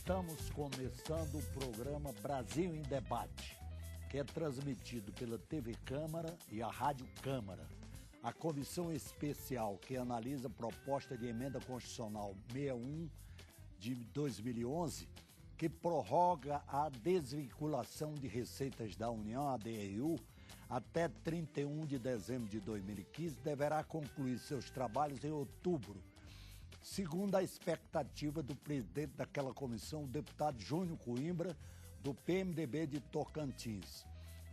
Estamos começando o programa Brasil em Debate, que é transmitido pela TV Câmara e a Rádio Câmara. A comissão especial que analisa a proposta de emenda constitucional 61 de 2011, que prorroga a desvinculação de receitas da União, a DRU, até 31 de dezembro de 2015, deverá concluir seus trabalhos em outubro, segundo a expectativa do presidente daquela comissão, o deputado Júnior Coimbra, do PMDB de Tocantins.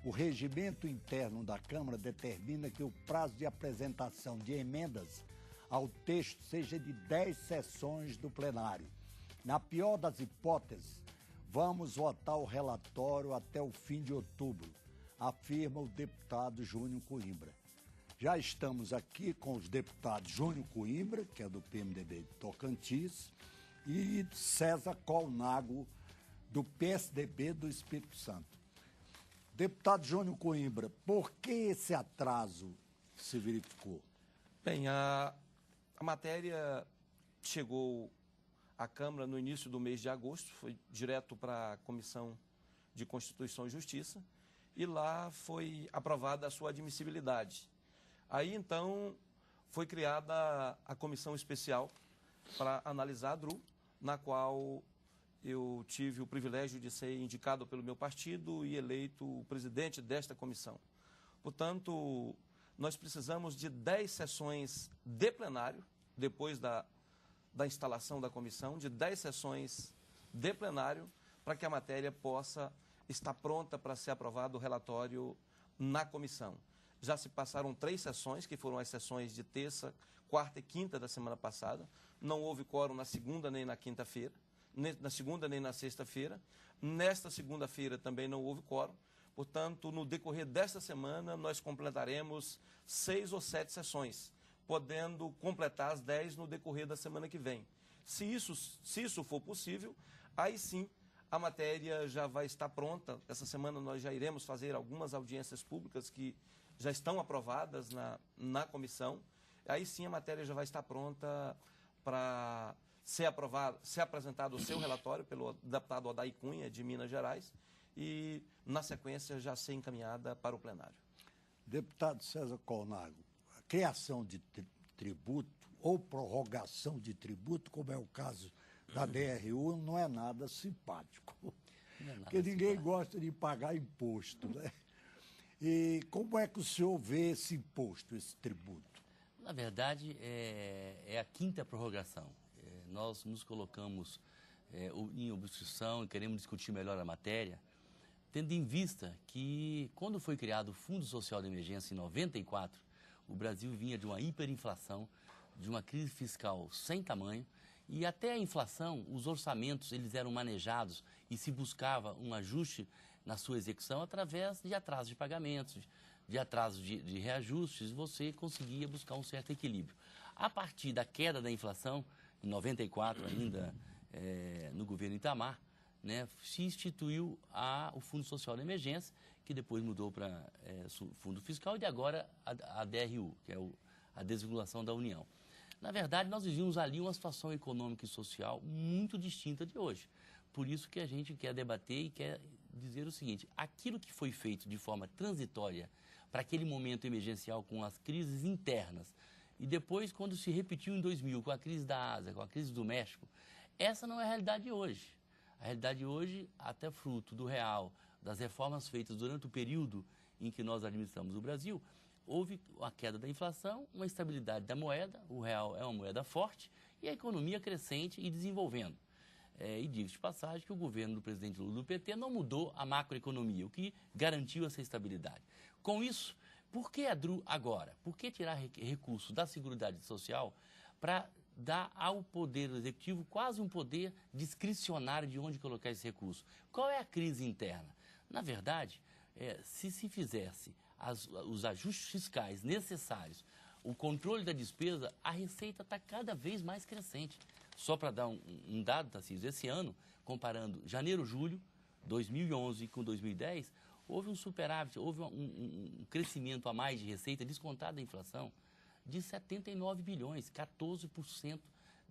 O regimento interno da Câmara determina que o prazo de apresentação de emendas ao texto seja de 10 sessões do plenário. Na pior das hipóteses, vamos votar o relatório até o fim de outubro, afirma o deputado Júnior Coimbra. Já estamos aqui com os deputados Júnior Coimbra, que é do PMDB de Tocantins, e César Colnago, do PSDB do Espírito Santo. Deputado Júnior Coimbra, por que esse atraso se verificou? Bem, a matéria chegou à Câmara no início do mês de agosto, foi direto para a Comissão de Constituição e Justiça, e lá foi aprovada a sua admissibilidade. Aí, então, foi criada a comissão especial para analisar a DRU, na qual eu tive o privilégio de ser indicado pelo meu partido e eleito o presidente desta comissão. Portanto, nós precisamos de 10 sessões de plenário, depois da instalação da comissão, de 10 sessões de plenário, para que a matéria possa estar pronta para ser aprovado o relatório na comissão. Já se passaram 3 sessões, que foram as sessões de terça, quarta e quinta da semana passada. Não houve quórum na segunda nem na quinta-feira, na segunda nem na sexta-feira. Nesta segunda-feira também não houve quórum. Portanto, no decorrer desta semana, nós completaremos 6 ou 7 sessões, podendo completar as 10 no decorrer da semana que vem. Se isso for possível, aí sim a matéria já vai estar pronta. Essa semana nós já iremos fazer algumas audiências públicas que já estão aprovadas na comissão. Aí sim a matéria já vai estar pronta para ser apresentado o seu relatório pelo deputado Odair Cunha, de Minas Gerais, e, na sequência, já ser encaminhada para o plenário. Deputado César Colnago, a criação de tributo ou prorrogação de tributo, como é o caso da DRU, não é nada simpático. Porque ninguém gosta de pagar imposto, né? E como é que o senhor vê esse imposto, esse tributo? Na verdade, é a 5ª prorrogação. Nós nos colocamos em obstrução e queremos discutir melhor a matéria, tendo em vista que, quando foi criado o Fundo Social de Emergência em 94, o Brasil vinha de uma hiperinflação, de uma crise fiscal sem tamanho, e até a inflação, os orçamentos, eles eram manejados e se buscava um ajuste na sua execução através de atrasos de pagamentos, de atrasos de reajustes, você conseguia buscar um certo equilíbrio. A partir da queda da inflação, em 94 ainda, no governo Itamar, né, se instituiu o Fundo Social de Emergência, que depois mudou para Fundo Fiscal, e agora a DRU, que é a desvinculação da União. Na verdade, nós vivíamos ali uma situação econômica e social muito distinta de hoje. Por isso que a gente quer debater e quer dizer o seguinte: aquilo que foi feito de forma transitória para aquele momento emergencial com as crises internas, e depois, quando se repetiu em 2000, com a crise da Ásia, com a crise do México, essa não é a realidade de hoje. A realidade de hoje, até fruto do real, das reformas feitas durante o período em que nós administramos o Brasil, houve a queda da inflação, uma estabilidade da moeda, o real é uma moeda forte, e a economia crescente e desenvolvendo. E digo-se de passagem que o governo do presidente Lula do PT não mudou a macroeconomia, o que garantiu essa estabilidade. Com isso, por que a DRU agora? Por que tirar recursos da Seguridade Social para dar ao Poder Executivo quase um poder discricionário de onde colocar esse recurso? Qual é a crise interna? Na verdade, se fizesse os ajustes fiscais necessários, o controle da despesa, a receita está cada vez mais crescente. Só para dar um dado, Tarcísio, esse ano, comparando janeiro-julho, 2011 com 2010, houve um superávit, houve um crescimento a mais de receita, descontada da inflação, de 79 bilhões, 14%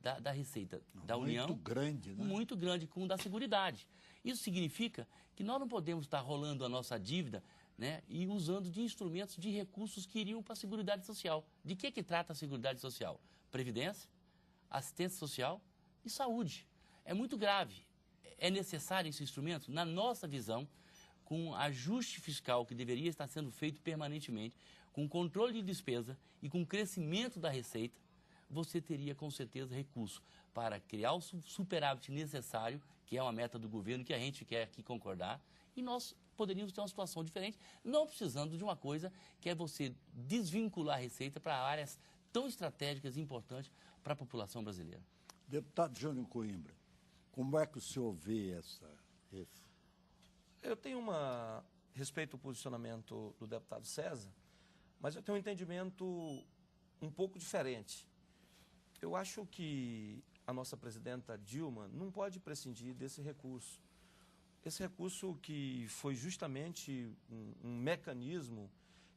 da Receita da União. Muito grande, né? Muito grande, com o da Seguridade. Isso significa que nós não podemos estar rolando a nossa dívida, né, e usando de instrumentos de recursos que iriam para a Seguridade Social. De que trata a Seguridade Social? Previdência, assistência social e saúde. É muito grave. É necessário esse instrumento, na nossa visão, com ajuste fiscal que deveria estar sendo feito permanentemente, com controle de despesa e com crescimento da receita, você teria com certeza recurso para criar o superávit necessário, que é uma meta do governo, que a gente quer aqui concordar, e nós poderíamos ter uma situação diferente, não precisando de uma coisa que é você desvincular a receita para áreas tão estratégicas e importantes para a população brasileira. Deputado Jânio Coimbra, como é que o senhor vê esse? Eu tenho respeito ao posicionamento do deputado César, mas eu tenho um entendimento um pouco diferente. Eu acho que a nossa presidenta Dilma não pode prescindir desse recurso. Esse recurso que foi justamente um mecanismo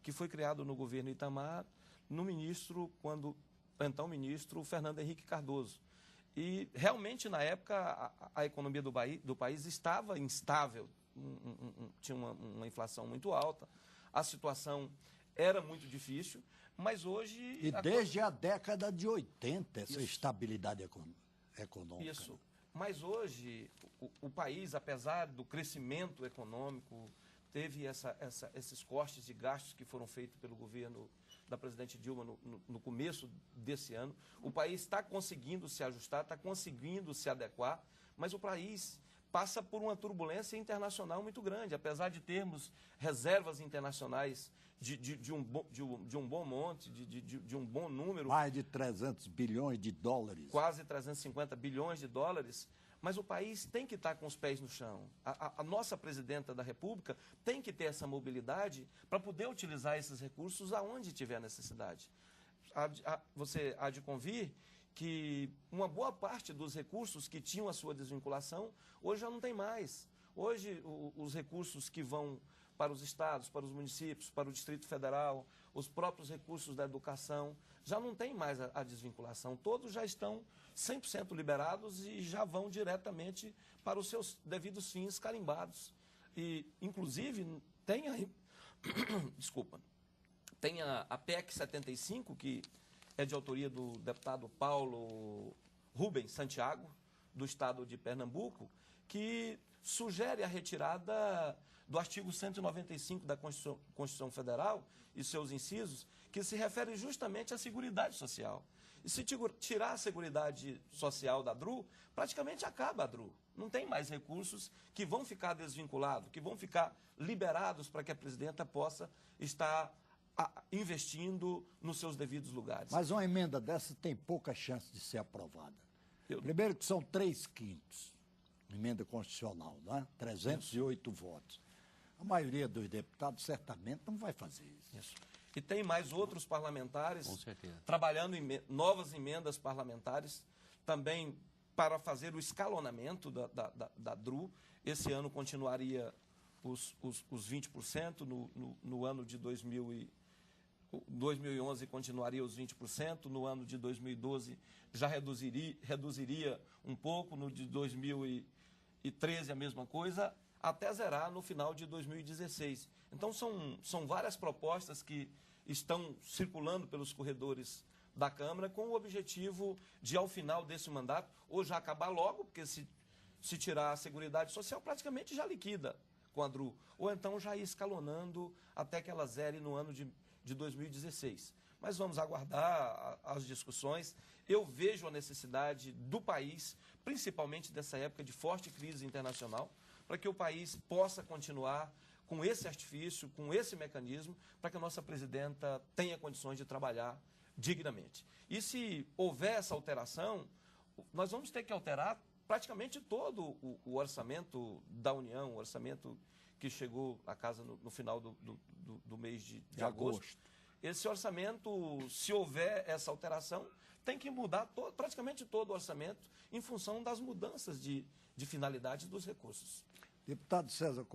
que foi criado no governo Itamar, então ministro Fernando Henrique Cardoso. E realmente, na época, a economia do país estava instável, tinha uma inflação muito alta, a situação era muito difícil, mas hoje... E desde a década de 80, essa estabilidade econômica. Isso. Mas hoje, o país, apesar do crescimento econômico, teve esses cortes de gastos que foram feitos pelo governo da presidente Dilma no começo desse ano. O país está conseguindo se ajustar, está conseguindo se adequar, mas o país passa por uma turbulência internacional muito grande. Apesar de termos reservas internacionais de um bom monte, de um bom número. Mais de 300 bilhões de dólares. Quase 350 bilhões de dólares. Mas o país tem que estar com os pés no chão. A nossa presidenta da República tem que ter essa mobilidade para poder utilizar esses recursos aonde tiver necessidade. Você há de convir que uma boa parte dos recursos que tinham a sua desvinculação, hoje já não tem mais. Hoje, os recursos que vão para os estados, para os municípios, para o Distrito Federal, os próprios recursos da educação, já não tem mais a desvinculação. Todos já estão 100% liberados e já vão diretamente para os seus devidos fins carimbados. E, inclusive, tem a PEC 75, que é de autoria do deputado Paulo Rubens Santiago, do estado de Pernambuco, que sugere a retirada do artigo 195 da Constituição Federal e seus incisos, que se refere justamente à Seguridade Social. E se tirar a Seguridade Social da DRU, praticamente acaba a DRU. Não tem mais recursos que vão ficar desvinculados, que vão ficar liberados para que a presidenta possa estar investindo nos seus devidos lugares. Mas uma emenda dessa tem pouca chance de ser aprovada. Primeiro que são 3/5, emenda constitucional, né? 308 votos. A maioria dos deputados certamente não vai fazer isso. E tem mais outros parlamentares Com certeza. trabalhando em novas emendas parlamentares, também para fazer o escalonamento da DRU. Esse ano continuaria os 20%, no ano de 2011 continuaria os 20%, no ano de 2012 já reduziria um pouco, no de 2013 a mesma coisa, até zerar no final de 2016. Então, são várias propostas que estão circulando pelos corredores da Câmara com o objetivo de, ao final desse mandato, ou já acabar logo, porque se tirar a Seguridade Social, praticamente já liquida com a DRU, ou então já ir escalonando até que ela zere no ano de 2016. Mas vamos aguardar as discussões. Eu vejo a necessidade do país, principalmente dessa época de forte crise internacional, para que o país possa continuar com esse artifício, com esse mecanismo, para que a nossa presidenta tenha condições de trabalhar dignamente. E se houver essa alteração, nós vamos ter que alterar praticamente todo o orçamento da União, o orçamento que chegou à casa no final do mês de agosto. Esse orçamento, se houver essa alteração, tem que mudar praticamente todo o orçamento em função das mudanças de finalidade dos recursos. Deputado César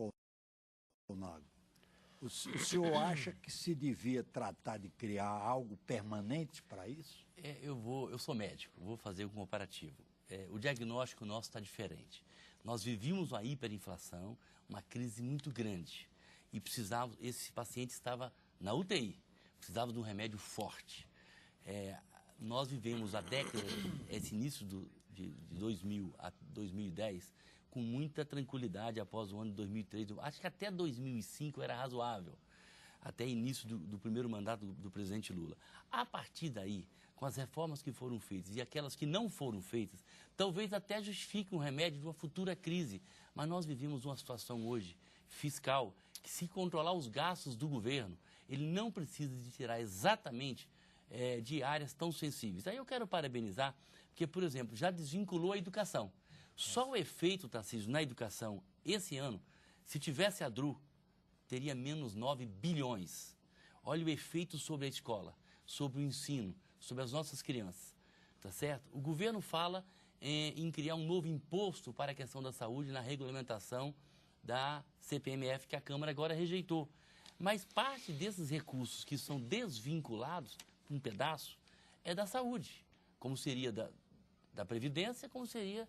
Colnago, O senhor acha que se devia tratar de criar algo permanente para isso? Eu sou médico, vou fazer um comparativo. O diagnóstico nosso está diferente. Nós vivíamos uma hiperinflação, uma crise muito grande. E esse paciente estava na UTI, precisava de um remédio forte. Nós vivemos a década, esse início de 2000 a 2010, com muita tranquilidade após o ano de 2003. Acho que até 2005 era razoável, até início do primeiro mandato do presidente Lula. A partir daí, com as reformas que foram feitas e aquelas que não foram feitas, talvez até justifique um remédio de uma futura crise. Mas nós vivemos uma situação hoje fiscal que, se controlar os gastos do governo, ele não precisa de tirar exatamente de áreas tão sensíveis. Aí eu quero parabenizar, porque, por exemplo, já desvinculou a educação. Só o efeito, Tarcísio, na educação esse ano, se tivesse a DRU, teria menos 9 bilhões. Olha o efeito sobre a escola, sobre o ensino, sobre as nossas crianças, tá certo? O governo fala em criar um novo imposto para a questão da saúde na regulamentação da CPMF, que a Câmara agora rejeitou. Mas parte desses recursos que são desvinculados, um pedaço, é da saúde, como seria da Previdência, como seria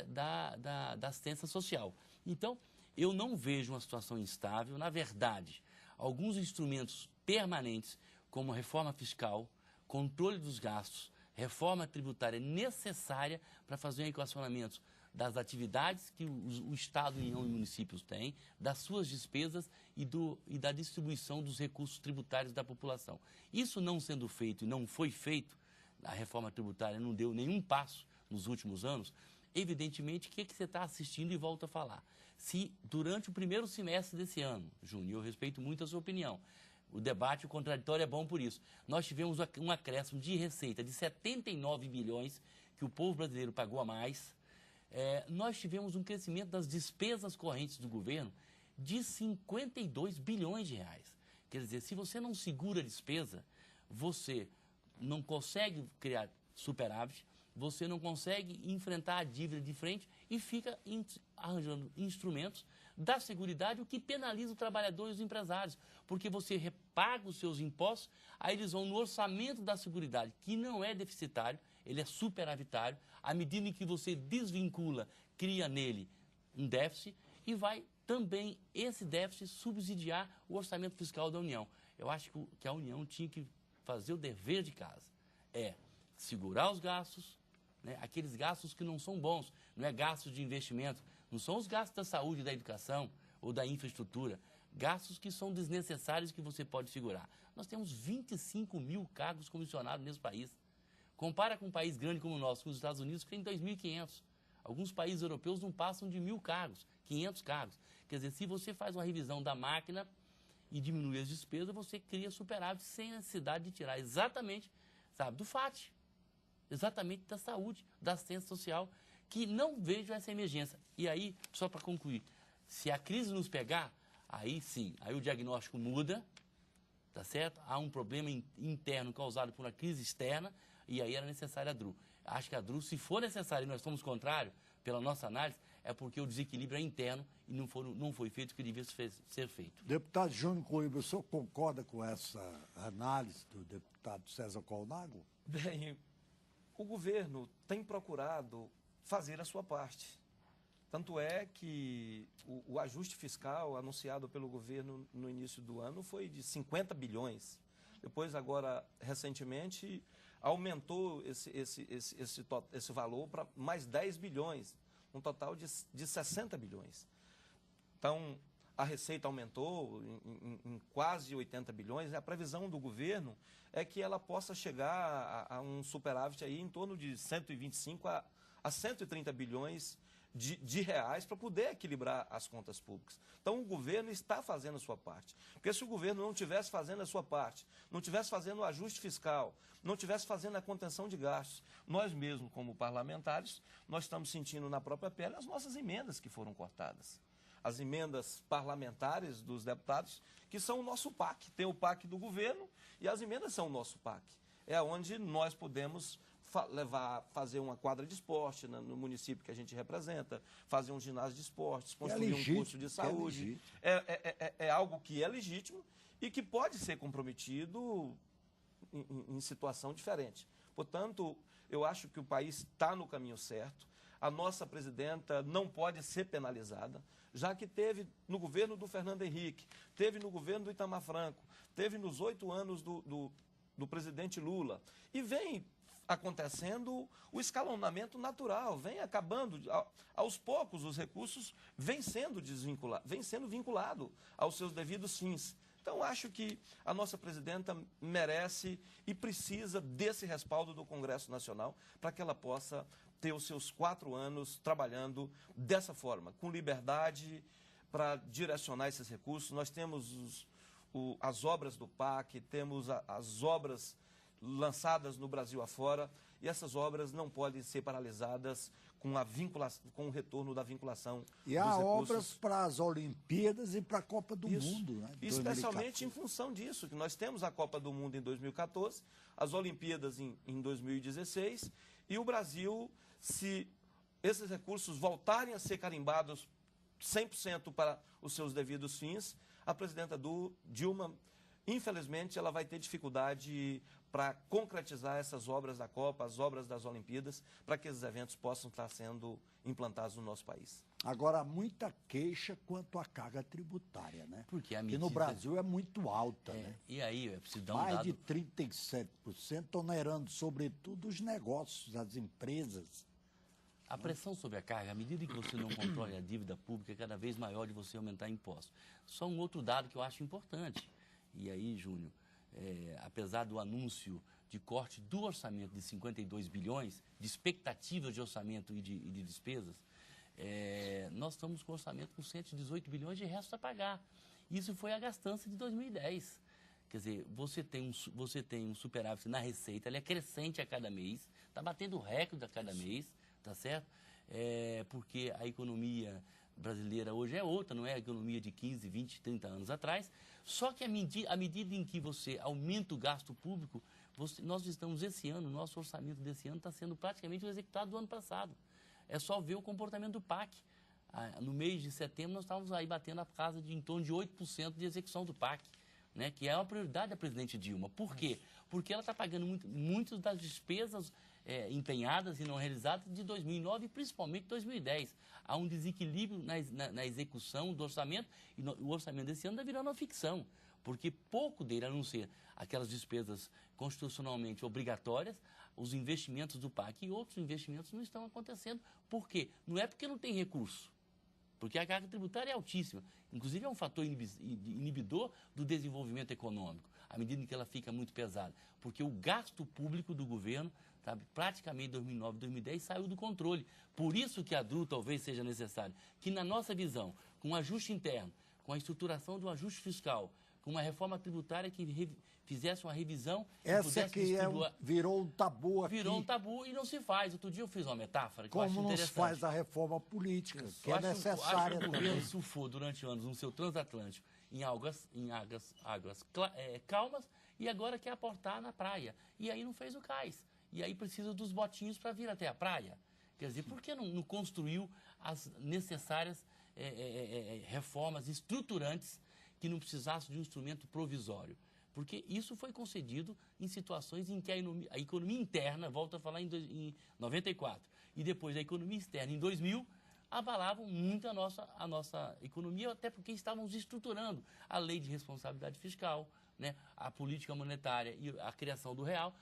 da assistência social. Então, eu não vejo uma situação instável. Na verdade, alguns instrumentos permanentes, como reforma fiscal, controle dos gastos, reforma tributária necessária para fazer um equacionamento das atividades que o Estado, União e municípios têm, das suas despesas e da distribuição dos recursos tributários da população. Isso não sendo feito e não foi feito, a reforma tributária não deu nenhum passo nos últimos anos, evidentemente, o que você está assistindo e volta a falar? Se durante o primeiro semestre desse ano, Júnior, eu respeito muito a sua opinião, o debate, o contraditório é bom por isso, nós tivemos um acréscimo de receita de 79 bilhões que o povo brasileiro pagou a mais. Nós tivemos um crescimento das despesas correntes do governo de 52 bilhões de reais. Quer dizer, se você não segura a despesa, você não consegue criar superávit, você não consegue enfrentar a dívida de frente e fica arranjando instrumentos da Seguridade, o que penaliza o trabalhador e os empresários, porque você repaga os seus impostos, aí eles vão no orçamento da Seguridade, que não é deficitário, ele é superavitário. À medida em que você desvincula, cria nele um déficit e vai também esse déficit subsidiar o orçamento fiscal da União. Eu acho que a União tinha que fazer o dever de casa, segurar os gastos, né, aqueles gastos que não são bons, não é gastos de investimento, não são os gastos da saúde, da educação ou da infraestrutura, gastos que são desnecessários que você pode segurar. Nós temos 25 mil cargos comissionados nesse país. Compara com um país grande como o nosso, com os Estados Unidos, que tem 2.500. Alguns países europeus não passam de 1.000 cargos, 500 cargos. Quer dizer, se você faz uma revisão da máquina e diminui as despesas, você cria superávit sem necessidade de tirar exatamente, do FAT, exatamente da saúde, da assistência social, que não vejo essa emergência. E aí, só para concluir, se a crise nos pegar, aí sim, aí o diagnóstico muda, tá certo? Há um problema interno causado por uma crise externa, e aí era necessária a DRU. Acho que a DRU, se for necessária e nós somos contrários, pela nossa análise, é porque o desequilíbrio é interno e não foi feito o que devia ser feito. Deputado Júnior Coimbra, o senhor concorda com essa análise do deputado César Colnago? Bem, o governo tem procurado fazer a sua parte. Tanto é que o ajuste fiscal anunciado pelo governo no início do ano foi de 50 bilhões. Depois, agora, recentemente, aumentou esse valor para mais 10 bilhões, um total de 60 bilhões. Então, a receita aumentou em quase 80 bilhões, e a previsão do governo é que ela possa chegar a um superávit aí em torno de 125 a 130 bilhões de reais para poder equilibrar as contas públicas. Então, o governo está fazendo a sua parte. Porque se o governo não estivesse fazendo a sua parte, não estivesse fazendo o ajuste fiscal, não estivesse fazendo a contenção de gastos, nós mesmos, como parlamentares, nós estamos sentindo na própria pele as nossas emendas que foram cortadas. As emendas parlamentares dos deputados, que são o nosso PAC. Tem o PAC do governo e as emendas são o nosso PAC. É onde nós podemos fazer uma quadra de esporte no município que a gente representa, fazer um ginásio de esportes, construir um posto de saúde. É algo que é legítimo e que pode ser comprometido em situação diferente. Portanto, eu acho que o país está no caminho certo. A nossa presidenta não pode ser penalizada, já que teve no governo do Fernando Henrique, teve no governo do Itamar Franco, teve nos 8 anos do presidente Lula. E vem acontecendo o escalonamento natural, vem acabando, aos poucos os recursos vêm sendo vinculados aos seus devidos fins. Então, acho que a nossa presidenta merece e precisa desse respaldo do Congresso Nacional para que ela possa ter os seus 4 anos trabalhando dessa forma, com liberdade para direcionar esses recursos. Nós temos as obras do PAC, temos as obras lançadas no Brasil afora, e essas obras não podem ser paralisadas com o retorno da vinculação e há obras para as Olimpíadas e para a Copa do Mundo, né? Especialmente em função disso, que nós temos a Copa do Mundo em 2014, as Olimpíadas em 2016, e o Brasil, se esses recursos voltarem a ser carimbados 100% para os seus devidos fins, a presidenta Dilma, infelizmente, ela vai ter dificuldade para concretizar essas obras da Copa, as obras das Olimpíadas, para que esses eventos possam estar sendo implantados no nosso país. Agora, há muita queixa quanto à carga tributária, né? Porque a medida... que no Brasil é muito alta, né? E aí, é preciso dar um mais dado... de 37%, onerando, sobretudo, os negócios, as empresas. A pressão sobre a carga, à medida que você não controle a dívida pública, é cada vez maior de você aumentar impostos. Só um outro dado que eu acho importante. E aí, Júnior, apesar do anúncio de corte do orçamento de 52 bilhões, de expectativas de orçamento e de despesas, nós estamos com orçamento com 118 bilhões de restos a pagar. Isso foi a gastança de 2010. Quer dizer, você tem um superávit na receita, ele é crescente a cada mês, está batendo recorde a cada mês, tá certo? Porque a economia brasileira hoje é outra, não é a economia de 15, 20, 30 anos atrás. Só que à medida em que você aumenta o gasto público, nós estamos esse ano, o nosso orçamento desse ano está sendo praticamente o executado do ano passado. É só ver o comportamento do PAC. No mês de setembro, nós estávamos aí batendo a casa de em torno de 8% de execução do PAC, né, que é uma prioridade da presidente Dilma. Por quê? Porque ela está pagando muitas das despesas empenhadas e não realizadas de 2009 e principalmente 2010. Há um desequilíbrio na execução do orçamento e o orçamento desse ano está virando uma ficção, porque pouco dele, a não ser aquelas despesas constitucionalmente obrigatórias, os investimentos do PAC e outros investimentos não estão acontecendo. Por quê? Não é porque não tem recurso, porque a carga tributária é altíssima. Inclusive é um fator inibidor do desenvolvimento econômico, à medida que ela fica muito pesada, porque o gasto público do governo, sabe, praticamente em 2009, 2010, saiu do controle. Por isso que a DRU talvez seja necessário, que na nossa visão, com um ajuste interno, com a estruturação de um ajuste fiscal, com uma reforma tributária que fizesse uma revisão... Essa que virou um tabu aqui. Virou um tabu e não se faz. Outro dia eu fiz uma metáfora que como eu acho interessante. Como não se faz a reforma política, que é necessária também. O governo surfou durante anos no seu transatlântico em águas calmas e agora quer aportar na praia. E aí não fez o cais. E aí precisa dos botinhos para vir até a praia. Quer dizer, por que não construiu as necessárias reformas estruturantes que não precisasse de um instrumento provisório? Porque isso foi concedido em situações em que a economia interna, volto a falar em 94, e depois a economia externa em 2000, abalavam muito a nossa economia, até porque estávamos estruturando a lei de responsabilidade fiscal, né, a política monetária e a criação do real,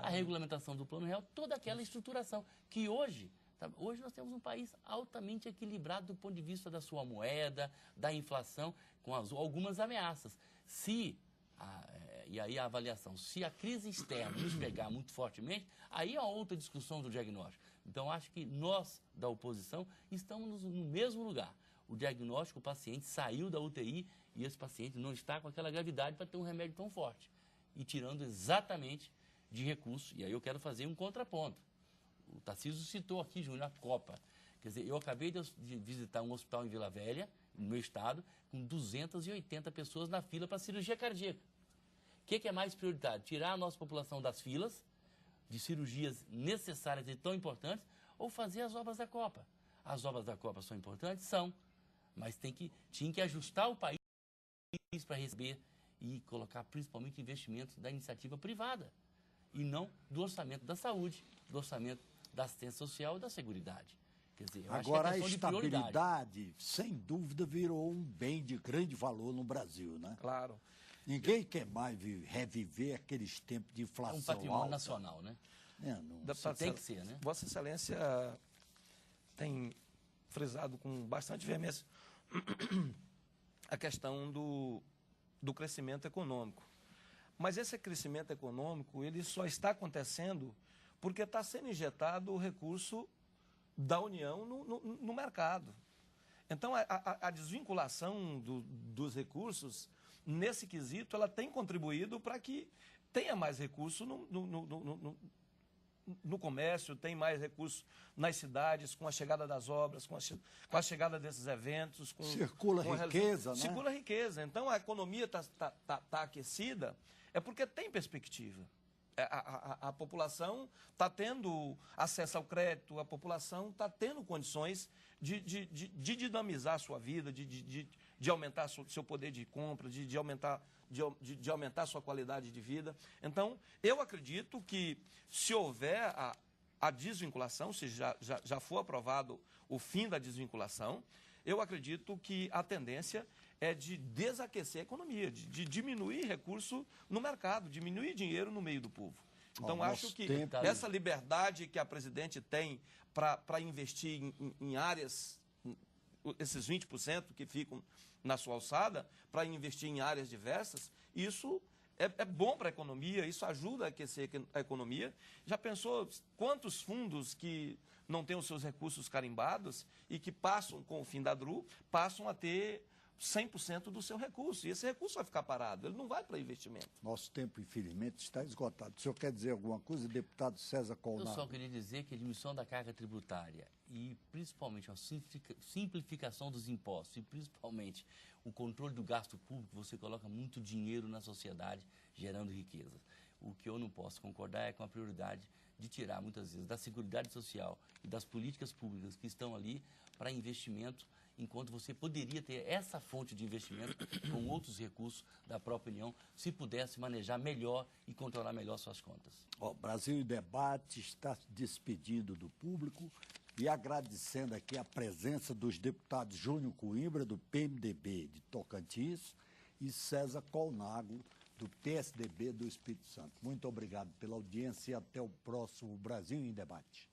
a regulamentação do plano real, toda aquela estruturação que hoje nós temos um país altamente equilibrado do ponto de vista da sua moeda, da inflação, com algumas ameaças. E aí a avaliação, se a crise externa nos pegar muito fortemente, aí é outra discussão do diagnóstico. Então, acho que nós, da oposição, estamos no mesmo lugar. O diagnóstico, o paciente saiu da UTI e esse paciente não está com aquela gravidade para ter um remédio tão forte. E tirando exatamente de recursos. E aí eu quero fazer um contraponto. O Tarcísio citou aqui, Júnior, a Copa. Quer dizer, eu acabei de visitar um hospital em Vila Velha, no meu estado, com 280 pessoas na fila para cirurgia cardíaca. O que é mais prioritário? Tirar a nossa população das filas, de cirurgias necessárias e tão importantes, ou fazer as obras da Copa. As obras da Copa são importantes? São, mas tinha que ajustar o país para receber e colocar principalmente investimentos da iniciativa privada e não do orçamento da saúde, do orçamento da assistência social e da seguridade. Quer dizer, eu agora, acho que é questão de prioridade. A estabilidade, sem dúvida, virou um bem de grande valor no Brasil, né? Claro. Ninguém quer mais reviver aqueles tempos de inflação É um patrimônio alta. nacional, né? Deputado, tem que ser, né? Vossa Excelência tem frisado com bastante veemência a questão do crescimento econômico. Mas esse crescimento econômico, ele só está acontecendo porque está sendo injetado o recurso da União no mercado. Então, a desvinculação dos recursos, nesse quesito, ela tem contribuído para que tenha mais recurso no comércio, tem mais recursos nas cidades, com a chegada das obras, com a chegada desses eventos. Circula riqueza, né? Circula riqueza. Então, a economia está aquecida, é porque tem perspectiva. A população está tendo acesso ao crédito, a população está tendo condições de dinamizar a sua vida, de aumentar seu poder de compra, de aumentar a sua qualidade de vida. Então, eu acredito que se houver a desvinculação, se já for aprovado o fim da desvinculação, eu acredito que a tendência é de desaquecer a economia, de diminuir recurso no mercado, diminuir dinheiro no meio do povo. Então, acho que essa liberdade que a presidente tem para investir em áreas, esses 20% que ficam na sua alçada, para investir em áreas diversas, isso é bom para a economia, isso ajuda a aquecer a economia. Já pensou quantos fundos que não têm os seus recursos carimbados e que passam, com o fim da DRU, passam a ter 100% do seu recurso. E esse recurso vai ficar parado, ele não vai para investimento. Nosso tempo, infelizmente, está esgotado. O senhor quer dizer alguma coisa, deputado César Colnagro? Eu só queria dizer que a diminuição da carga tributária e, principalmente, a simplificação dos impostos e, principalmente, o controle do gasto público, você coloca muito dinheiro na sociedade, gerando riqueza. O que eu não posso concordar é com a prioridade de tirar, muitas vezes, da Seguridade Social e das políticas públicas que estão ali para investimento, enquanto você poderia ter essa fonte de investimento com outros recursos da própria União, se pudesse manejar melhor e controlar melhor suas contas. Brasil em Debate está se despedindo do público e agradecendo aqui a presença dos deputados Júnior Coimbra, do PMDB de Tocantins, e César Colnagro, do PSDB do Espírito Santo. Muito obrigado pela audiência e até o próximo Brasil em Debate.